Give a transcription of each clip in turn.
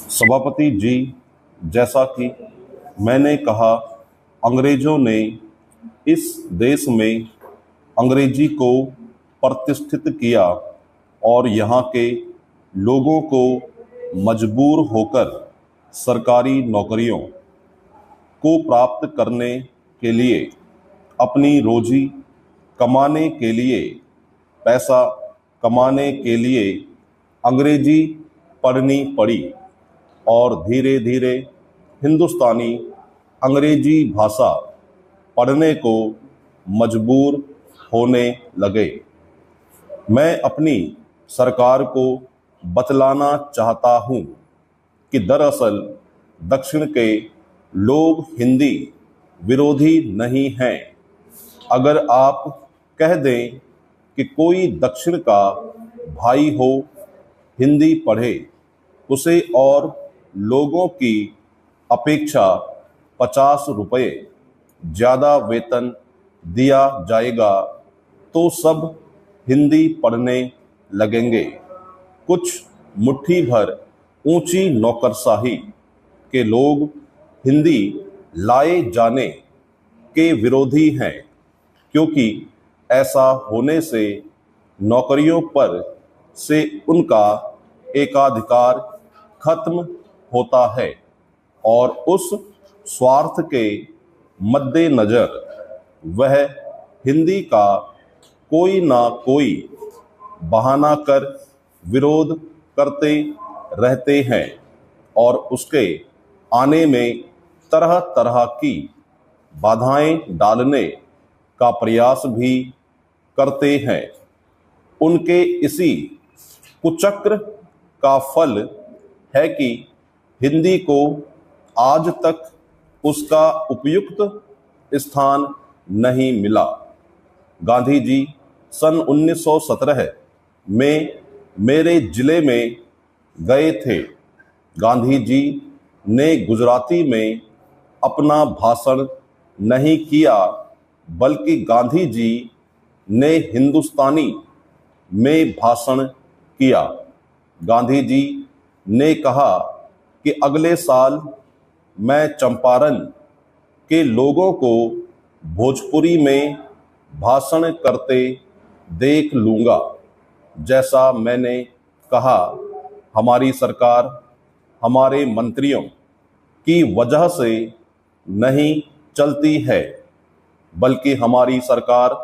सभापति जी, जैसा कि मैंने कहा, अंग्रेजों ने इस देश में अंग्रेजी को प्रतिष्ठित किया और यहाँ के लोगों को मजबूर होकर सरकारी नौकरियों को प्राप्त करने के लिए, अपनी रोजी कमाने के लिए, पैसा कमाने के लिए अंग्रेजी पढ़नी पड़ी और धीरे धीरे हिंदुस्तानी अंग्रेजी भाषा पढ़ने को मजबूर होने लगे। मैं अपनी सरकार को बतलाना चाहता हूँ कि दरअसल दक्षिण के लोग हिंदी विरोधी नहीं हैं। अगर आप कह दें कि कोई दक्षिण का भाई हो हिंदी पढ़े, उसे और लोगों की अपेक्षा 50 रुपये ज़्यादा वेतन दिया जाएगा तो सब हिंदी पढ़ने लगेंगे। कुछ मुट्ठी भर ऊंची नौकरशाही के लोग हिंदी लाए जाने के विरोधी हैं, क्योंकि ऐसा होने से नौकरियों पर से उनका एकाधिकार खत्म होता है और उस स्वार्थ के मद्देनजर वह हिंदी का कोई ना कोई बहाना कर विरोध करते रहते हैं और उसके आने में तरह तरह की बाधाएं डालने का प्रयास भी करते हैं। उनके इसी कुचक्र का फल है कि हिंदी को आज तक उसका उपयुक्त स्थान नहीं मिला। गांधी जी सन 1917 में मेरे जिले में गए थे। गांधी जी ने गुजराती में अपना भाषण नहीं किया, बल्कि गांधी जी ने हिंदुस्तानी में भाषण किया। गांधी जी ने कहा कि अगले साल मैं चंपारण के लोगों को भोजपुरी में भाषण करते देख लूँगा। जैसा मैंने कहा, हमारी सरकार हमारे मंत्रियों की वजह से नहीं चलती है, बल्कि हमारी सरकार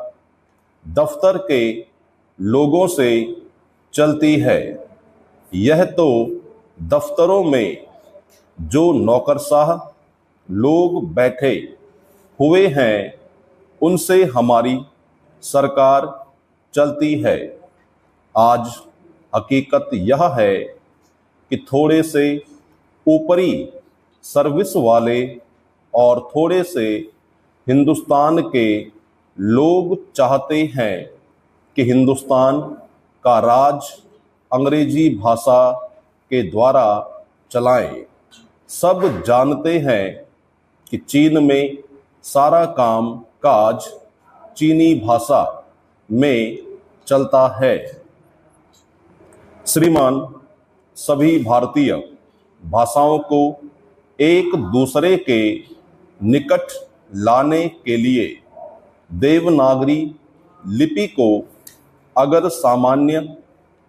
दफ्तर के लोगों से चलती है। यह तो दफ्तरों में जो नौकरशाह लोग बैठे हुए हैं, उनसे हमारी सरकार चलती है। आज हकीकत यह है कि थोड़े से ऊपरी सर्विस वाले और थोड़े से हिंदुस्तान के लोग चाहते हैं कि हिंदुस्तान का राज अंग्रेजी भाषा के द्वारा चलाएं। सब जानते हैं कि चीन में सारा काम काज चीनी भाषा में चलता है। श्रीमान, सभी भारतीय भाषाओं को एक दूसरे के निकट लाने के लिए देवनागरी लिपि को अगर सामान्य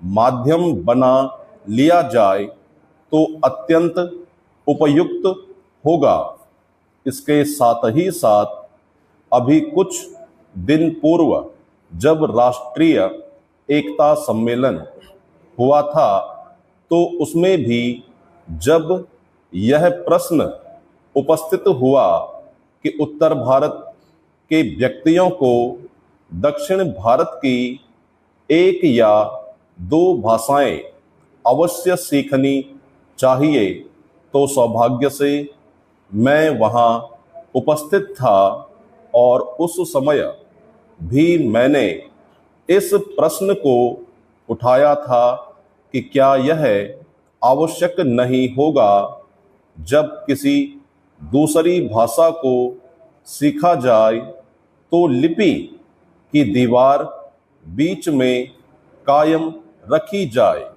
माध्यम बना लिया जाए तो अत्यंत उपयुक्त होगा। इसके साथ ही साथ अभी कुछ दिन पूर्व जब राष्ट्रीय एकता सम्मेलन हुआ था, तो उसमें भी जब यह प्रश्न उपस्थित हुआ कि उत्तर भारत के व्यक्तियों को दक्षिण भारत की एक या दो भाषाएं अवश्य सीखनी चाहिए, तो सौभाग्य से मैं वहाँ उपस्थित था और उस समय भी मैंने इस प्रश्न को उठाया था कि क्या यह आवश्यक नहीं होगा जब किसी दूसरी भाषा को सीखा जाए तो लिपि की दीवार बीच में कायम रखी जाए।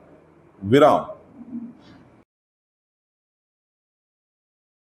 विराम।